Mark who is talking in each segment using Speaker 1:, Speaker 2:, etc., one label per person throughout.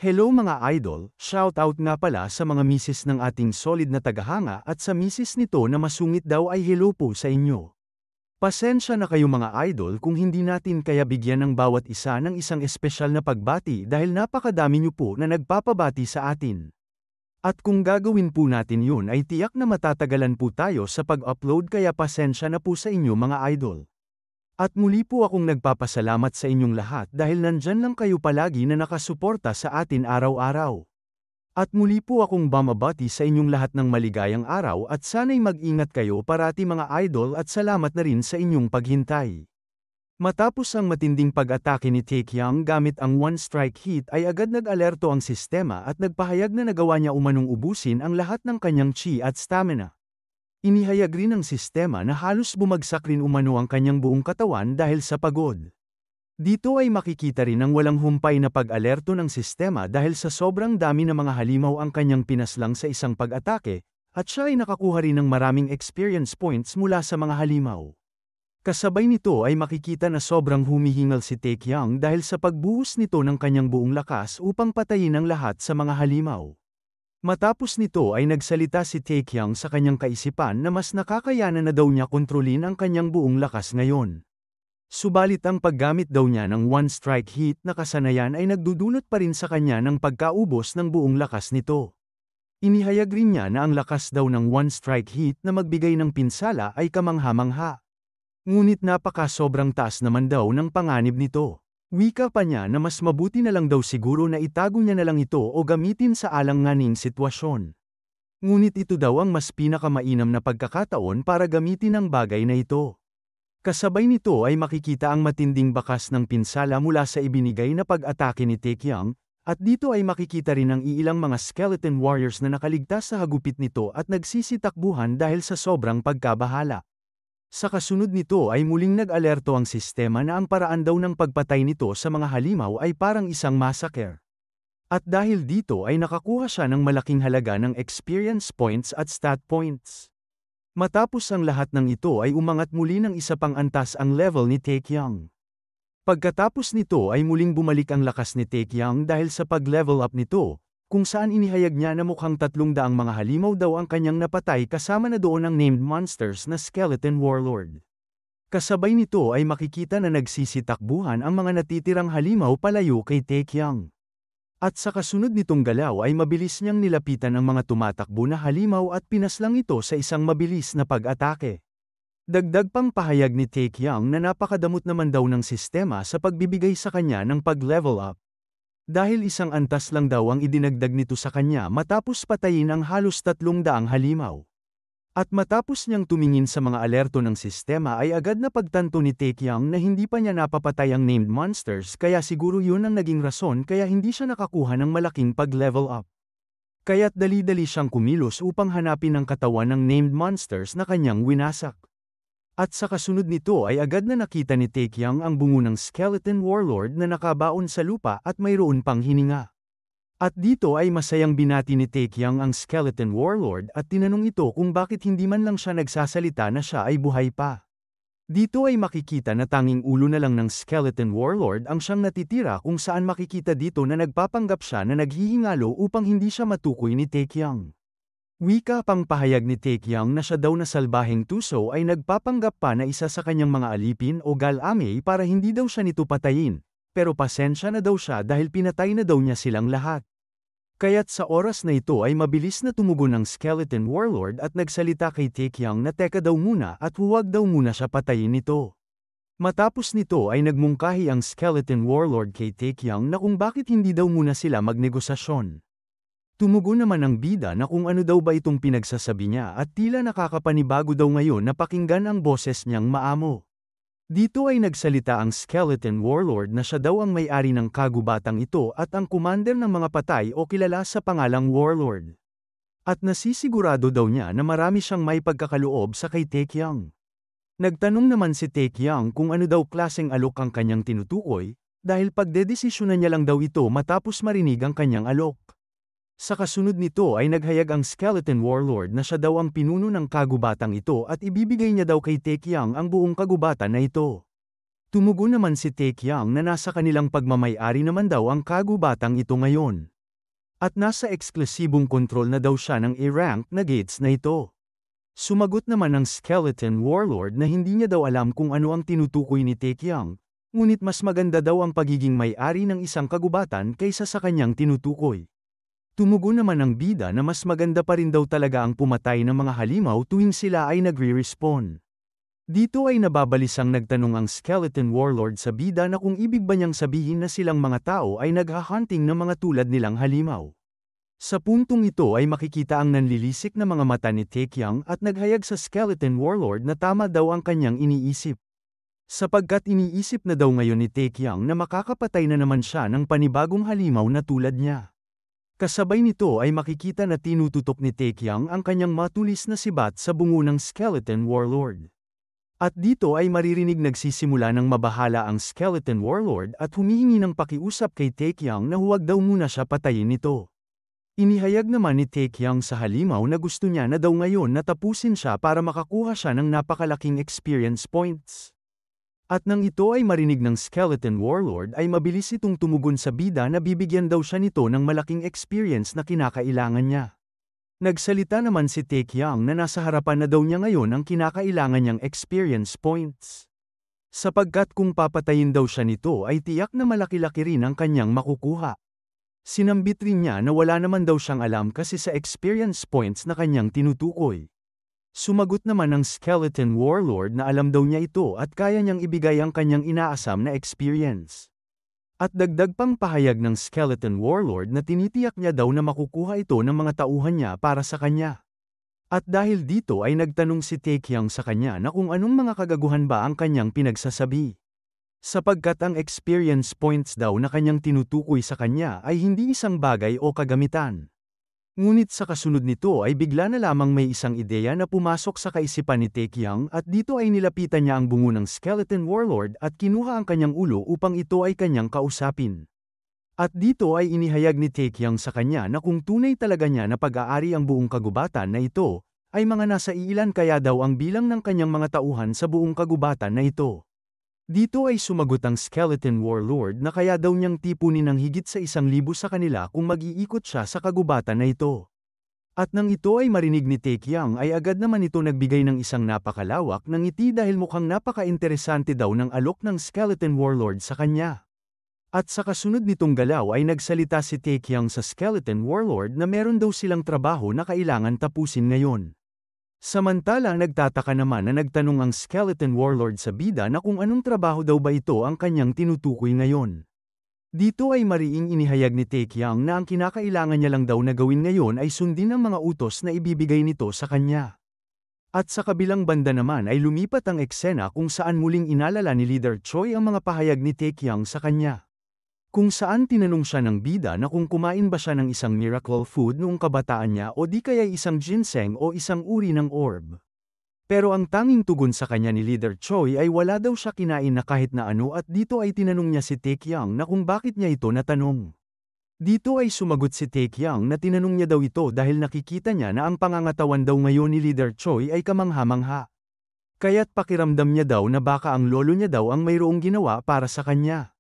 Speaker 1: Hello mga idol, shoutout nga pala sa mga misis ng ating solid na tagahanga at sa misis nito na masungit daw ay hello po sa inyo. Pasensya na kayo mga idol kung hindi natin kaya bigyan ng bawat isa ng isang espesyal na pagbati dahil napakadami nyo po na nagpapabati sa atin. At kung gagawin po natin yun ay tiyak na matatagalan po tayo sa pag-upload kaya pasensya na po sa inyo mga idol. At muli po akong nagpapasalamat sa inyong lahat dahil nandyan lang kayo palagi na nakasuporta sa atin araw-araw. At muli po akong bumabati sa inyong lahat ng maligayang araw at sana'y mag-ingat kayo parati mga idol at salamat na rin sa inyong paghintay. Matapos ang matinding pag-atake ni Taecyeon gamit ang one-strike hit ay agad nag-alerto ang sistema at nagpahayag na nagawa niya umanong ubusin ang lahat ng kanyang chi at stamina. Inihayag rin ng sistema na halos bumagsak rin umano ang kanyang buong katawan dahil sa pagod. Dito ay makikita rin ang walang humpay na pag-alerto ng sistema dahil sa sobrang dami ng mga halimaw ang kanyang pinaslang sa isang pag-atake, at siya ay nakakuha rin ng maraming experience points mula sa mga halimaw. Kasabay nito ay makikita na sobrang humihingal si Taecyeon dahil sa pagbuhos nito ng kanyang buong lakas upang patayin ang lahat sa mga halimaw. Matapos nito ay nagsalita si Taecyeon sa kanyang kaisipan na mas nakakayanan na daw niya kontrolin ang kanyang buong lakas ngayon. Subalit ang paggamit daw niya ng one-strike hit na kasanayan ay nagdudulot pa rin sa kanya ng pagkaubos ng buong lakas nito. Inihayag rin niya na ang lakas daw ng one-strike hit na magbigay ng pinsala ay kamangha-mangha. Ngunit sobrang taas naman daw ng panganib nito. Wika pa niya na mas mabuti na lang daw siguro na itago niya na lang ito o gamitin sa alanganing sitwasyon. Ngunit ito daw ang mas pinakamainam na pagkakataon para gamitin ang bagay na ito. Kasabay nito ay makikita ang matinding bakas ng pinsala mula sa ibinigay na pag-atake ni Taecyeon, at dito ay makikita rin ang iilang mga skeleton warriors na nakaligtas sa hagupit nito at nagsisitakbuhan dahil sa sobrang pagkabahala. Sa kasunod nito ay muling nag-alerto ang sistema na ang paraan daw ng pagpatay nito sa mga halimaw ay parang isang massacre. At dahil dito ay nakakuha siya ng malaking halaga ng experience points at stat points. Matapos ang lahat ng ito ay umangat muli ng isa pang antas ang level ni Taecyeon. Pagkatapos nito ay muling bumalik ang lakas ni Taecyeon dahil sa pag-level up nito, kung saan inihayag niya na mukhang 300 mga halimaw daw ang kanyang napatay kasama na doon ang named monsters na Skeleton Warlord. Kasabay nito ay makikita na nagsisitakbuhan ang mga natitirang halimaw palayo kay Taecyeon. At sa kasunod nitong galaw ay mabilis niyang nilapitan ang mga tumatakbo na halimaw at pinaslang ito sa isang mabilis na pag-atake. Dagdag pang pahayag ni Taecyeon na napakadamot naman daw ng sistema sa pagbibigay sa kanya ng pag-level up. Dahil isang antas lang daw ang idinagdag nito sa kanya matapos patayin ang halos 300 halimaw. At matapos niyang tumingin sa mga alerto ng sistema ay agad na pagtanto ni Taecyeon na hindi pa niya napapatay ang named monsters kaya siguro yun ang naging rason kaya hindi siya nakakuha ng malaking pag-level up. Kaya't dali-dali siyang kumilos upang hanapin ang katawan ng named monsters na kanyang winasak. At sa kasunod nito ay agad na nakita ni Taecyeon ang bungo ng Skeleton Warlord na nakabaon sa lupa at mayroon pang hininga. At dito ay masayang binati ni Taecyeon ang Skeleton Warlord at tinanong ito kung bakit hindi man lang siya nagsasalita na siya ay buhay pa. Dito ay makikita na tanging ulo na lang ng Skeleton Warlord ang siyang natitira kung saan makikita dito na nagpapanggap siya na naghihingalo upang hindi siya matukoy ni Taecyeon. Wika pang pahayag ni Taecyeon na siya daw na salbaheng tuso ay nagpapanggap pa na isa sa kanyang mga alipin o galamay para hindi daw siya nito patayin, pero pasensya na daw siya dahil pinatay na daw niya silang lahat. Kaya't sa oras na ito ay mabilis na tumugon ang Skeleton Warlord at nagsalita kay Taecyeon na teka daw muna at huwag daw muna siya patayin nito. Matapos nito ay nagmungkahi ang Skeleton Warlord kay Taecyeon na kung bakit hindi daw muna sila magnegosasyon. Tumugon naman ang bida na kung ano daw ba itong pinagsasabi niya at tila nakakapanibago daw ngayon na pakinggan ang boses niyang maamo. Dito ay nagsalita ang Skeleton Warlord na siya daw ang may-ari ng kagubatang ito at ang commander ng mga patay o kilala sa pangalang Warlord. At nasisigurado daw niya na marami siyang may pagkakaloob sa kay Taecyeon. Nagtanong naman si Taecyeon kung ano daw klaseng alok ang kanyang tinutukoy, dahil pagdedesisyonan niya lang daw ito matapos marinig ang kanyang alok. Sa kasunod nito ay naghayag ang Skeleton Warlord na siya daw ang pinuno ng kagubatang ito at ibibigay niya daw kay Taecyeon ang buong kagubatan na ito. Tumugon naman si Taecyeon na nasa kanilang pagmamay-ari naman daw ang kagubatang ito ngayon. At nasa eksklusibong kontrol na daw siya ng A-rank na gates na ito. Sumagot naman ang Skeleton Warlord na hindi niya daw alam kung ano ang tinutukoy ni Taekyang, ngunit mas maganda daw ang pagiging may-ari ng isang kagubatan kaysa sa kanyang tinutukoy. Tumugon naman ang bida na mas maganda pa rin daw talaga ang pumatay ng mga halimaw tuwing sila ay nagre-respawn. Dito ay nababalisang nagtanong ang Skeleton Warlord sa bida na kung ibig ba niyang sabihin na silang mga tao ay nagha-hunting ng mga tulad nilang halimaw. Sa puntong ito ay makikita ang nanlilisik na mga mata ni Taekyang at naghayag sa Skeleton Warlord na tama daw ang kanyang iniisip. Sapagkat iniisip na daw ngayon ni Taekyang na makakapatay na naman siya ng panibagong halimaw na tulad niya. Kasabay nito ay makikita na tinututok ni Taekyang ang kanyang matulis na sibat sa bungo ng Skeleton Warlord. At dito ay maririnig nagsisimula ng mabahala ang Skeleton Warlord at humihingi ng pakiusap kay Taekyang na huwag daw muna siya patayin nito. Inihayag naman ni Taekyang sa halimaw na gusto niya na daw ngayon na tapusin siya para makakuha siya ng napakalaking experience points. At nang ito ay marinig ng Skeleton Warlord ay mabilis itong tumugon sa bida na bibigyan daw siya nito ng malaking experience na kinakailangan niya. Nagsalita naman si Taekyang na nasa harapan na daw niya ngayon ang kinakailangan niyang experience points. Sapagkat kung papatayin daw siya nito ay tiyak na malaki-laki rin ang kanyang makukuha. Sinambit rin niya na wala naman daw siyang alam kasi sa experience points na kanyang tinutukoy. Sumagot naman ang Skeleton Warlord na alam daw niya ito at kaya niyang ibigay ang kanyang inaasam na experience. At dagdag pang pahayag ng Skeleton Warlord na tinitiyak niya daw na makukuha ito ng mga tauhan niya para sa kanya. At dahil dito ay nagtanong si Taekyang sa kanya na kung anong mga kagaguhan ba ang kanyang pinagsasabi. Sapagkat ang experience points daw na kanyang tinutukoy sa kanya ay hindi isang bagay o kagamitan. Ngunit sa kasunod nito ay bigla na lamang may isang ideya na pumasok sa kaisipan ni Taekyang at dito ay nilapitan niya ang bungo ng Skeleton Warlord at kinuha ang kanyang ulo upang ito ay kanyang kausapin. At dito ay inihayag ni Taekyang sa kanya na kung tunay talaga niya na pag-aari ang buong kagubatan na ito, ay mga nasa iilan kaya daw ang bilang ng kanyang mga tauhan sa buong kagubatan na ito. Dito ay sumagot ang Skeleton Warlord na kaya daw niyang tipunin ng higit sa 1,000 sa kanila kung mag-iikot siya sa kagubatan na ito. At nang ito ay marinig ni Taekyang ay agad naman ito nagbigay ng isang napakalawak na ngiti dahil mukhang napaka-interesante daw ng alok ng Skeleton Warlord sa kanya. At sa kasunod nitong galaw ay nagsalita si Taekyang sa Skeleton Warlord na meron daw silang trabaho na kailangan tapusin ngayon. Samantala nagtataka naman na nagtanong ang Skeleton Warlord sa bida na kung anong trabaho daw ba ito ang kanyang tinutukoy ngayon. Dito ay mariing inihayag ni Taekyang na ang kinakailangan niya lang daw na gawin ngayon ay sundin ang mga utos na ibibigay nito sa kanya. At sa kabilang banda naman ay lumipat ang eksena kung saan muling inalala ni Leader Choi ang mga pahayag ni Taekyang sa kanya. Kung saan tinanong siya ng bida na kung kumain ba siya ng isang miracle food noong kabataan niya o di kaya isang ginseng o isang uri ng orb. Pero ang tanging tugon sa kanya ni Leader Choi ay wala daw siya kinain na kahit na ano at dito ay tinanong niya si Taekyang na kung bakit niya ito natanong. Dito ay sumagot si Taekyang na tinanong niya daw ito dahil nakikita niya na ang pangangatawan daw ngayon ni Leader Choi ay kamangha-mangha. Kaya't pakiramdam niya daw na baka ang lolo niya daw ang mayroong ginawa para sa kanya.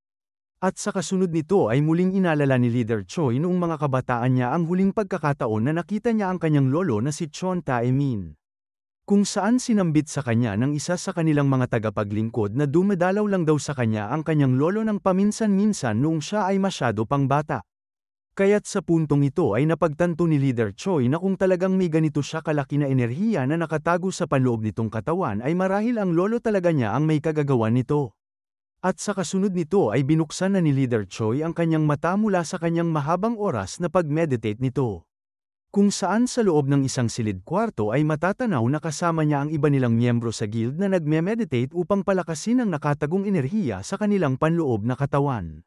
Speaker 1: At sa kasunod nito ay muling inalala ni Leader Choi noong mga kabataan niya ang huling pagkakataon na nakita niya ang kanyang lolo na si Chon Tae-min. Kung saan sinambit sa kanya ng isa sa kanilang mga tagapaglingkod na dumadalaw lang daw sa kanya ang kanyang lolo ng paminsan-minsan noong siya ay masyado pang bata. Kaya't sa puntong ito ay napagtanto ni Leader Choi na kung talagang may ganito siya kalaki na enerhiya na nakatago sa panloob nitong katawan ay marahil ang lolo talaga niya ang may kagagawan nito. At sa kasunod nito ay binuksan na ni Leader Choi ang kanyang mata mula sa kanyang mahabang oras na pag-meditate nito. Kung saan sa loob ng isang silid kwarto ay matatanaw na kasama niya ang iba nilang miyembro sa guild na nagme-meditate upang palakasin ang nakatagong enerhiya sa kanilang panloob na katawan.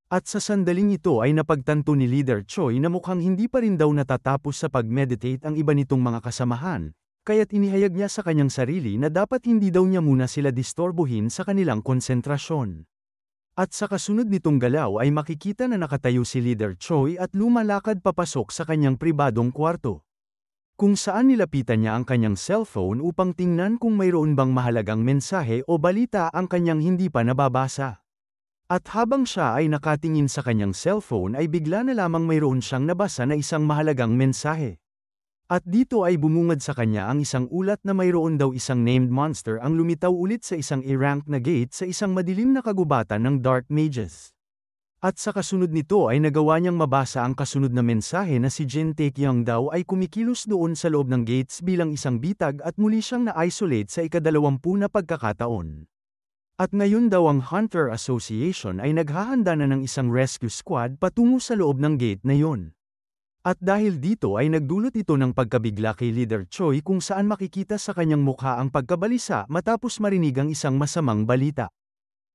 Speaker 1: At sa sandaling ito ay napagtanto ni Leader Choi na mukhang hindi pa rin daw natatapos sa pag-meditate ang iba nitong mga kasamahan. Kaya't inihayag niya sa kanyang sarili na dapat hindi daw niya muna sila distorbohin sa kanilang konsentrasyon. At sa kasunod nitong galaw ay makikita na nakatayo si Leader Choi at lumalakad papasok sa kanyang pribadong kwarto. Kung saan nilapitan niya ang kanyang cellphone upang tingnan kung mayroon bang mahalagang mensahe o balita ang kanyang hindi pa nababasa. At habang siya ay nakatingin sa kanyang cellphone ay bigla na lamang mayroon siyang nabasa na isang mahalagang mensahe. At dito ay bumungad sa kanya ang isang ulat na mayroon daw isang named monster ang lumitaw ulit sa isang i-rank na gate sa isang madilim na kagubatan ng Dark Mages. At sa kasunod nito ay nagawa niyang mabasa ang kasunod na mensahe na si Jin Taekyung daw ay kumikilos doon sa loob ng gates bilang isang bitag at muli siyang na-isolate sa ika-20 na pagkakataon. At ngayon daw ang Hunter Association ay naghahanda na ng isang rescue squad patungo sa loob ng gate na yon. At dahil dito ay nagdulot ito ng pagkabigla kay Leader Choi kung saan makikita sa kanyang mukha ang pagkabalisa matapos marinig ang isang masamang balita.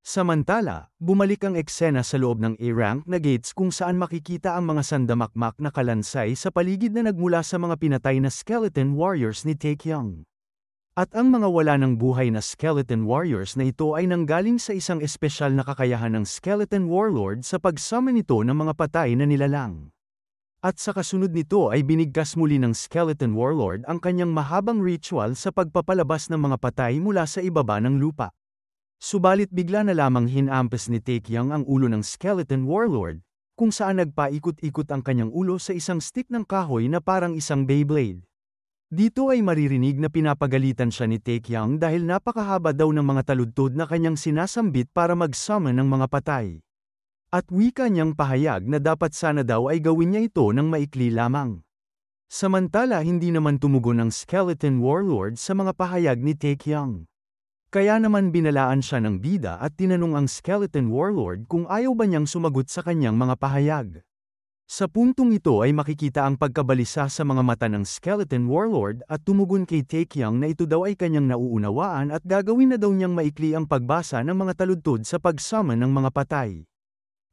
Speaker 1: Samantala, bumalik ang eksena sa loob ng A-rank na gates kung saan makikita ang mga sandamakmak na kalansay sa paligid na nagmula sa mga pinatay na skeleton warriors ni Taekyung. At ang mga wala ng buhay na skeleton warriors na ito ay nanggaling sa isang espesyal na kakayahan ng skeleton warlord sa pag-summon nito ng mga patay na nilalang. At sa kasunod nito ay binigkas muli ng Skeleton Warlord ang kanyang mahabang ritual sa pagpapalabas ng mga patay mula sa ibaba ng lupa. Subalit bigla na lamang hinampas ni Taekyung ang ulo ng Skeleton Warlord, kung saan nagpaikot-ikot ang kanyang ulo sa isang stick ng kahoy na parang isang Beyblade. Dito ay maririnig na pinapagalitan siya ni Taekyung dahil napakahaba daw ng mga taludtod na kanyang sinasambit para mag-summon ng mga patay. At wika niyang pahayag na dapat sana daw ay gawin niya ito ng maikli lamang. Samantala hindi naman tumugon ang Skeleton Warlord sa mga pahayag ni Taekyung. Kaya naman binalaan siya ng bida at tinanong ang Skeleton Warlord kung ayaw ba niyang sumagot sa kanyang mga pahayag. Sa puntong ito ay makikita ang pagkabalisa sa mga mata ng Skeleton Warlord at tumugon kay Taekyung na ito daw ay kanyang nauunawaan at gagawin na daw niyang maikli ang pagbasa ng mga taludtod sa pag-summon ng mga patay.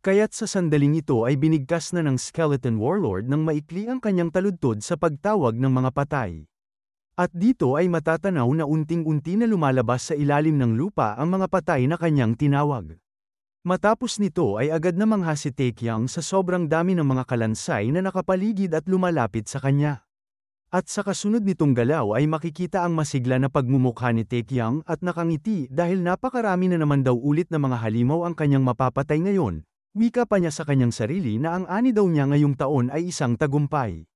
Speaker 1: Kaya't sa sandaling ito ay binigkas na ng Skeleton Warlord ng maikli ang kanyang taludtod sa pagtawag ng mga patay. At dito ay matatanaw na unting-unti na lumalabas sa ilalim ng lupa ang mga patay na kanyang tinawag. Matapos nito ay agad na mangha si Taekyung sa sobrang dami ng mga kalansay na nakapaligid at lumalapit sa kanya. At sa kasunod nitong galaw ay makikita ang masigla na pagmumukha ni Taekyung at nakangiti dahil napakarami na naman daw ulit na mga halimaw ang kanyang mapapatay ngayon. Wika pa niya sa kanyang sarili na ang ani daw niya ngayong taon ay isang tagumpay.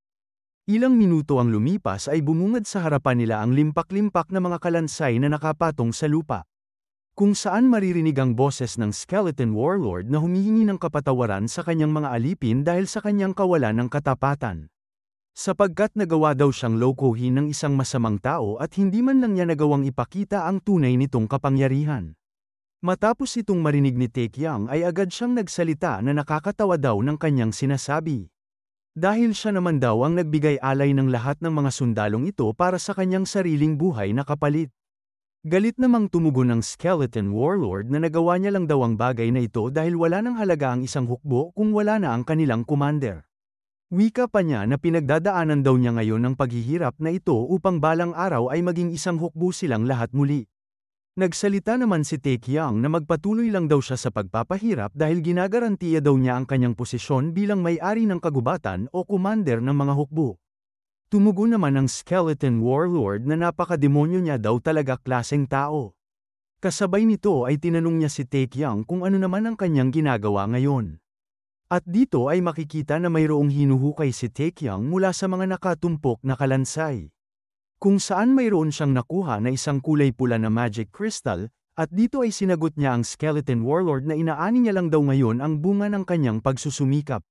Speaker 1: Ilang minuto ang lumipas ay bumungad sa harapan nila ang limpak-limpak na mga kalansay na nakapatong sa lupa. Kung saan maririnig ang boses ng Skeleton Warlord na humihingi ng kapatawaran sa kanyang mga alipin dahil sa kanyang kawalan ng katapatan. Sapagkat nagawa daw siyang lokohin ng isang masamang tao at hindi man lang niya nagawang ipakita ang tunay nitong kapangyarihan. Matapos itong marinig ni Taekyung ay agad siyang nagsalita na nakakatawa daw ng kanyang sinasabi. Dahil siya naman daw ang nagbigay alay ng lahat ng mga sundalong ito para sa kanyang sariling buhay na kapalit. Galit namang tumugon ng Skeleton Warlord na nagawa niya lang daw ang bagay na ito dahil wala nang halaga ang isang hukbo kung wala na ang kanilang commander. Wika pa niya na pinagdadaanan daw niya ngayon ang paghihirap na ito upang balang araw ay maging isang hukbo silang lahat muli. Nagsalita naman si Taekyung na magpatuloy lang daw siya sa pagpapahirap dahil ginagarantiya daw niya ang kanyang posisyon bilang may-ari ng kagubatan o commander ng mga hukbo. Tumugon naman ang Skeleton Warlord na napakademonyo niya daw talaga klaseng tao. Kasabay nito ay tinanong niya si Taekyung kung ano naman ang kanyang ginagawa ngayon. At dito ay makikita na mayroong hinuhukay si Taekyung mula sa mga nakatumpok na kalansay. Kung saan mayroon siyang nakuha na isang kulay pula na magic crystal, at dito ay sinagot niya ang Skeleton Warlord na inaani niya lang daw ngayon ang bunga ng kanyang pagsusumikap.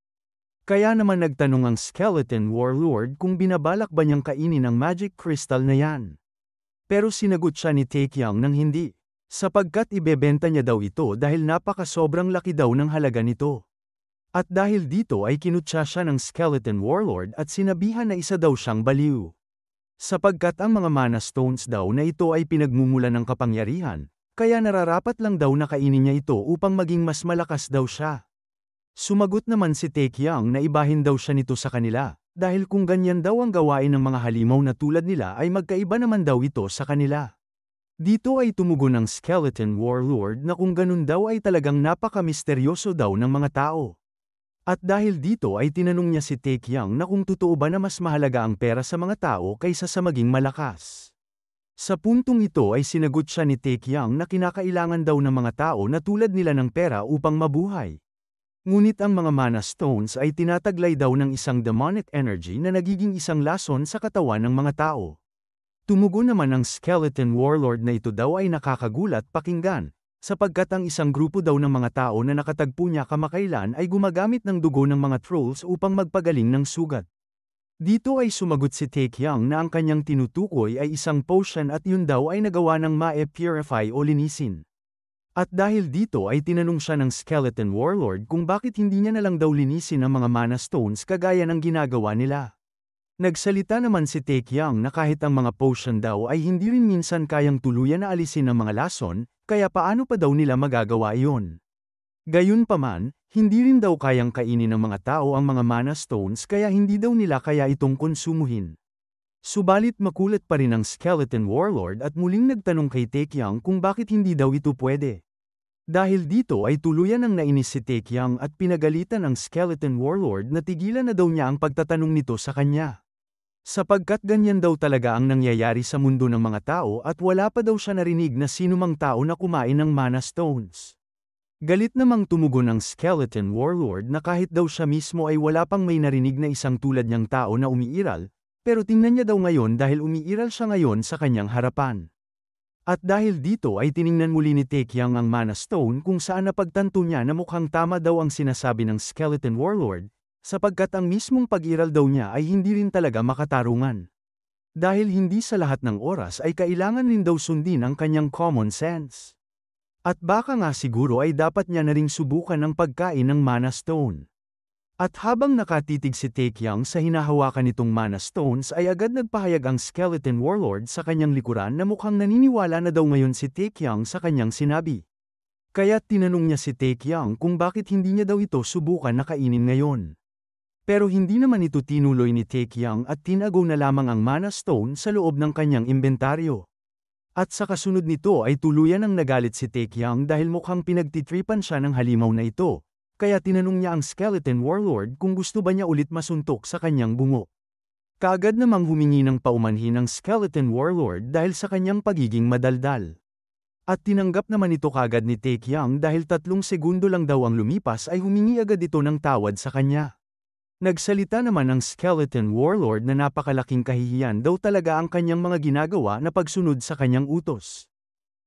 Speaker 1: Kaya naman nagtanong ang Skeleton Warlord kung binabalak ba niyang kainin ang magic crystal na yan. Pero sinagot siya ni Taekyung ng hindi, sapagkat ibebenta niya daw ito dahil napaka-sobrang laki daw ng halaga nito. At dahil dito ay kinutya siya ng Skeleton Warlord at sinabihan na isa daw siyang baliw. Sapagkat ang mga mana stones daw na ito ay pinagmumulan ng kapangyarihan, kaya nararapat lang daw na kainin niya ito upang maging mas malakas daw siya. Sumagot naman si Taekyung na ibahin daw siya nito sa kanila, dahil kung ganyan daw ang gawain ng mga halimaw na tulad nila ay magkaiba naman daw ito sa kanila. Dito ay tumugon ng Skeleton Warlord na kung ganun daw ay talagang napaka-misteryoso daw ng mga tao. At dahil dito ay tinanong niya si Taekyung na kung totoo ba na mas mahalaga ang pera sa mga tao kaysa sa maging malakas. Sa puntong ito ay sinagot siya ni Taekyang na kinakailangan daw ng mga tao na tulad nila ng pera upang mabuhay. Ngunit ang mga mana stones ay tinataglay daw ng isang demonic energy na nagiging isang lason sa katawan ng mga tao. Tumugon naman ang skeleton warlord na ito daw ay nakakagulat pakinggan, sapagkat ang isang grupo daw ng mga tao na nakatagpo niya kamakailan ay gumagamit ng dugo ng mga trolls upang magpagaling ng sugat. Dito ay sumagot si Taekyang na ang kanyang tinutukoy ay isang potion at yun daw ay nagawa ng ma-purify o linisin. At dahil dito ay tinanong siya ng skeleton warlord kung bakit hindi niya na lang daw linisin ang mga mana stones kagaya ng ginagawa nila. Nagsalita naman si Taekyang na kahit ang mga potion daw ay hindi rin minsan kayang tuluyan na alisin ang mga lason, kaya paano pa daw nila magagawa iyon? Gayunpaman, hindi rin daw kayang kainin ng mga tao ang mga mana stones kaya hindi daw nila kaya itong konsumuhin. Subalit makulit pa rin ang skeleton warlord at muling nagtanong kay Taekyang kung bakit hindi daw ito pwede. Dahil dito ay tuluyan ang nainis si Taekyang at pinagalitan ang skeleton warlord na tigilan na daw niya ang pagtatanong nito sa kanya. Sapagkat ganyan daw talaga ang nangyayari sa mundo ng mga tao at wala pa daw siya narinig na sinumang tao na kumain ng mana stones. Galit namang tumugon ang skeleton warlord na kahit daw siya mismo ay wala pang may narinig na isang tulad niyang tao na umiiral, pero tingnan niya daw ngayon dahil umiiral siya ngayon sa kanyang harapan. At dahil dito ay tiningnan muli ni Taekyang ang mana stone kung saan napagtanto niya na mukhang tama daw ang sinasabi ng skeleton warlord, sapagkat ang mismong pag-iral daw niya ay hindi rin talaga makatarungan. Dahil hindi sa lahat ng oras ay kailangan rin daw sundin ang kanyang common sense. At baka nga siguro ay dapat niya na ring subukan ang pagkain ng mana stone. At habang nakatitig si Taekyang sa hinahawakan nitong mana stones ay agad nagpahayag ang skeleton warlord sa kanyang likuran na mukhang naniniwala na daw ngayon si Taekyang sa kanyang sinabi. Kaya tinanong niya si Taekyang kung bakit hindi niya daw ito subukan na kainin ngayon. Pero hindi naman ito tinuloy ni Taekyang at tinago na lamang ang mana stone sa loob ng kanyang inventaryo. At sa kasunod nito ay tuluyan ang nagalit si Taekyang dahil mukhang pinagtitripan siya ng halimaw na ito, kaya tinanong niya ang skeleton warlord kung gusto ba niya ulit masuntok sa kanyang bungo. Kaagad namang humingi ng paumanhin ang skeleton warlord dahil sa kanyang pagiging madaldal. At tinanggap naman ito kaagad ni Taekyang dahil 3 segundo lang daw ang lumipas ay humingi agad ito ng tawad sa kanya. Nagsalita naman ang skeleton warlord na napakalaking kahihiyan daw talaga ang kanyang mga ginagawa na pagsunod sa kanyang utos.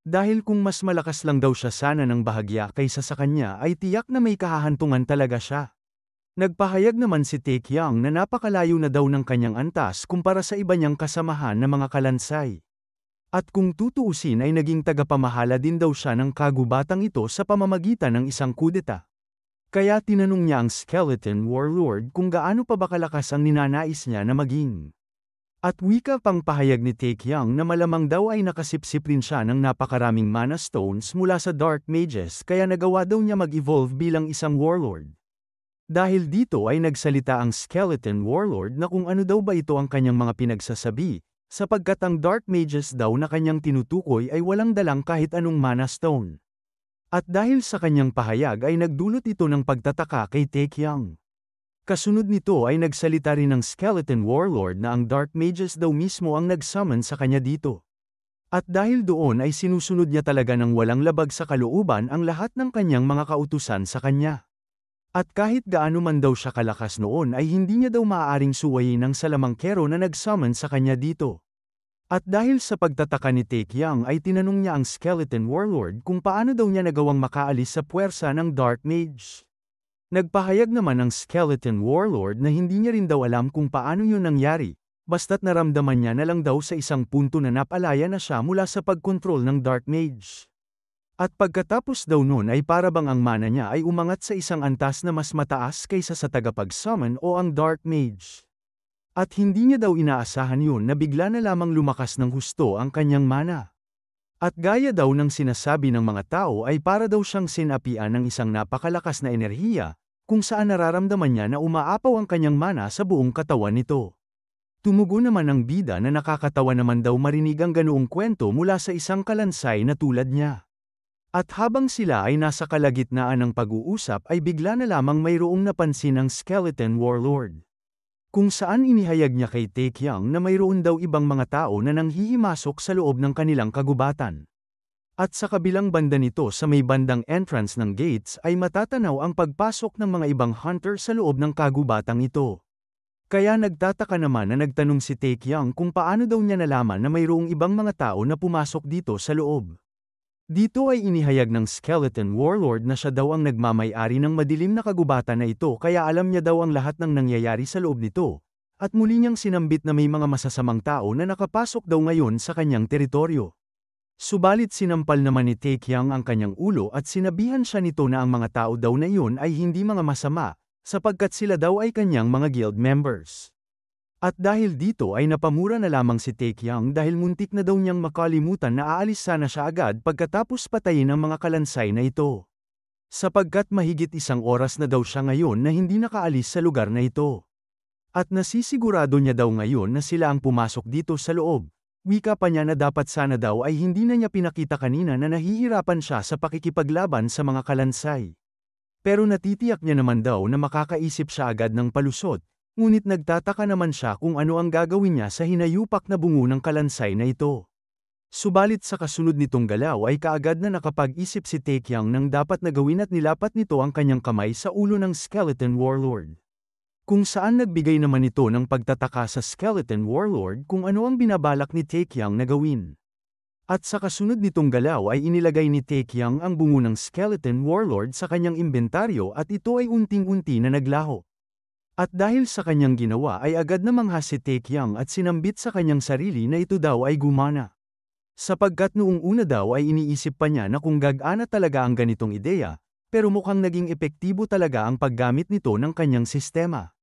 Speaker 1: Dahil kung mas malakas lang daw siya sana ng bahagya kaysa sa kanya ay tiyak na may kahahantungan talaga siya. Nagpahayag naman si Taekyang na napakalayo na daw ng kanyang antas kumpara sa iba niyang kasamahan na mga kalansay. At kung tutuusin ay naging tagapamahala din daw siya ng kagubatang ito sa pamamagitan ng isang kudeta. Kaya tinanong niya ang skeleton warlord kung gaano pa ba kalakas ang ninanais niya na maging. At wika pang pahayag ni Taekyang na malamang daw ay nakasipsip rin siya ng napakaraming mana stones mula sa Dark Mages kaya nagawa daw niya mag-evolve bilang isang warlord. Dahil dito ay nagsalita ang skeleton warlord na kung ano daw ba ito ang kanyang mga pinagsasabi, sapagkat ang Dark Mages daw na kanyang tinutukoy ay walang dalang kahit anong mana stone. At dahil sa kanyang pahayag ay nagdulot ito ng pagtataka kay Taekyang. Kasunod nito ay nagsalita rin ng skeleton warlord na ang Dark Mages daw mismo ang nag-summon sa kanya dito. At dahil doon ay sinusunod niya talaga ng walang labag sa kalooban ang lahat ng kanyang mga kautusan sa kanya. At kahit gaano man daw siya kalakas noon ay hindi niya daw maaaring suwayin ang salamangkero na nag-summon sa kanya dito. At dahil sa pagtataka ni Taekyang ay tinanong niya ang skeleton warlord kung paano daw niya nagawang makaalis sa puwersa ng Dark Mage. Nagpahayag naman ang skeleton warlord na hindi niya rin daw alam kung paano yun nangyari, basta't naramdaman niya na lang daw sa isang punto na napalaya na siya mula sa pagkontrol ng Dark Mage. At pagkatapos daw nun ay parabang ang mana niya ay umangat sa isang antas na mas mataas kaysa sa tagapag-summon o ang Dark Mage. At hindi niya daw inaasahan yun na bigla na lamang lumakas ng husto ang kanyang mana. At gaya daw ng sinasabi ng mga tao ay para daw siyang sinapian ng isang napakalakas na enerhiya, kung saan nararamdaman niya na umaapaw ang kanyang mana sa buong katawan nito. Tumugon naman ang bida na nakakatawa naman daw marinig ang ganoong kwento mula sa isang kalansay na tulad niya. At habang sila ay nasa kalagitnaan ng pag-uusap ay bigla na lamang mayroong napansin ang skeleton warlord. Kung saan inihayag niya kay Taekyang na mayroon daw ibang mga tao na nanghihimasok sa loob ng kanilang kagubatan. At sa kabilang banda nito sa may bandang entrance ng gates ay matatanaw ang pagpasok ng mga ibang hunter sa loob ng kagubatang ito. Kaya nagtataka naman na nagtanong si Taekyang kung paano daw niya nalaman na mayroong ibang mga tao na pumasok dito sa loob. Dito ay inihayag ng Skeleton Warlord na siya daw ang nagmamay-ari ng madilim na kagubatan na ito kaya alam niya daw ang lahat ng nangyayari sa loob nito. At muli niyang sinambit na may mga masasamang tao na nakapasok daw ngayon sa kanyang teritoryo. Subalit sinampal naman ni Taekyang ang kanyang ulo at sinabihan siya nito na ang mga tao daw na iyon ay hindi mga masama, sapagkat sila daw ay kanyang mga guild members. At dahil dito ay napamura na lamang si Taekyang dahil muntik na daw niyang makalimutan na aalis sana siya agad pagkatapos patayin ang mga kalansay na ito. Sapagkat mahigit 1 oras na daw siya ngayon na hindi nakaalis sa lugar na ito. At nasisigurado niya daw ngayon na sila ang pumasok dito sa loob. Wika pa niya na dapat sana daw ay hindi na niya pinakita kanina na nahihirapan siya sa pakikipaglaban sa mga kalansay. Pero natitiyak niya naman daw na makakaisip siya agad ng palusot, ngunit nagtataka naman siya kung ano ang gagawin niya sa hinayupak na bungo ng kalansay na ito. Subalit sa kasunod nitong galaw ay kaagad na nakapag-isip si Taekyang ng dapat na gawin at nilapat nito ang kanyang kamay sa ulo ng Skeleton Warlord. Kung saan nagbigay naman ito ng pagtataka sa Skeleton Warlord kung ano ang binabalak ni Taekyang na gawin. At sa kasunod nitong galaw ay inilagay ni Taekyang ang bungo ng Skeleton Warlord sa kanyang inventaryo at ito ay unting-unti na naglaho. At dahil sa kanyang ginawa ay agad na manghas si Taekyang at sinambit sa kanyang sarili na ito daw ay gumana. Sapagkat noong una daw ay iniisip pa niya na kung gagana talaga ang ganitong ideya, pero mukhang naging epektibo talaga ang paggamit nito ng kanyang sistema.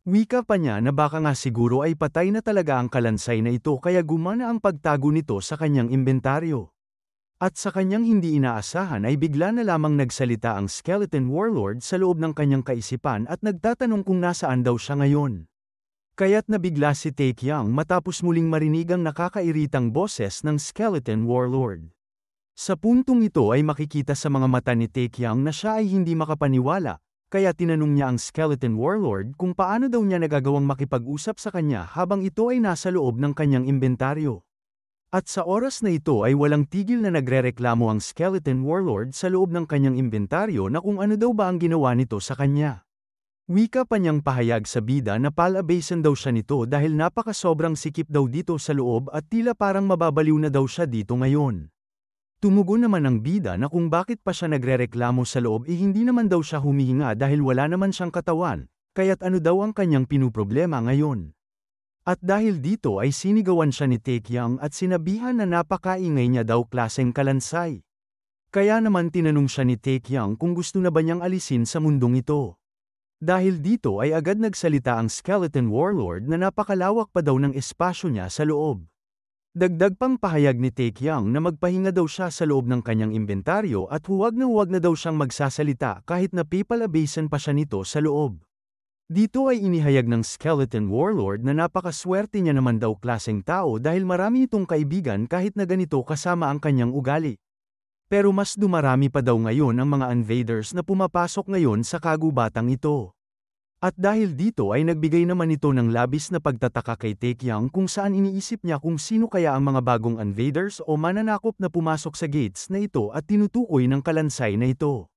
Speaker 1: Wika pa niya na baka nga siguro ay patay na talaga ang kalansay na ito kaya gumana ang pagtago nito sa kanyang inventaryo. At sa kanyang hindi inaasahan ay bigla na lamang nagsalita ang Skeleton Warlord sa loob ng kanyang kaisipan at nagtatanong kung nasaan daw siya ngayon. Kaya't nabigla si Taekyang matapos muling marinig ang nakakairitang boses ng Skeleton Warlord. Sa puntong ito ay makikita sa mga mata ni Taekyang na siya ay hindi makapaniwala, kaya tinanong niya ang Skeleton Warlord kung paano daw niya nagagawang makipag-usap sa kanya habang ito ay nasa loob ng kanyang inventaryo. At sa oras na ito ay walang tigil na nagrereklamo ang Skeleton Warlord sa loob ng kanyang inventaryo na kung ano daw ba ang ginawa nito sa kanya. Wika pa niyang pahayag sa bida na palabasan daw siya nito dahil napakasobrang sikip daw dito sa loob at tila parang mababaliw na daw siya dito ngayon. Tumugon naman ang bida na kung bakit pa siya nagrereklamo sa loob hindi naman daw siya humihinga dahil wala naman siyang katawan, kaya't ano daw ang kanyang pinuproblema ngayon. At dahil dito ay sinigawan siya ni Taekyang at sinabihan na napakaingay niya daw klaseng kalansay. Kaya naman tinanong siya ni Taekyang kung gusto na ba niyang alisin sa mundong ito. Dahil dito ay agad nagsalita ang Skeleton Warlord na napakalawak pa daw ng espasyo niya sa loob. Dagdag pang pahayag ni Taekyang na magpahinga daw siya sa loob ng kanyang inventaryo at huwag na daw siyang magsasalita kahit na pipalabasan pa siya nito sa loob. Dito ay inihayag ng Skeleton Warlord na napakaswerte niya naman daw klaseng tao dahil marami itong kaibigan kahit na ganito kasama ang kanyang ugali. Pero mas dumarami pa daw ngayon ang mga invaders na pumapasok ngayon sa kagubatang ito. At dahil dito ay nagbigay naman ito ng labis na pagtataka kay Taekyang kung saan iniisip niya kung sino kaya ang mga bagong invaders o mananakop na pumasok sa gates na ito at tinutukoy ng kalansay na ito.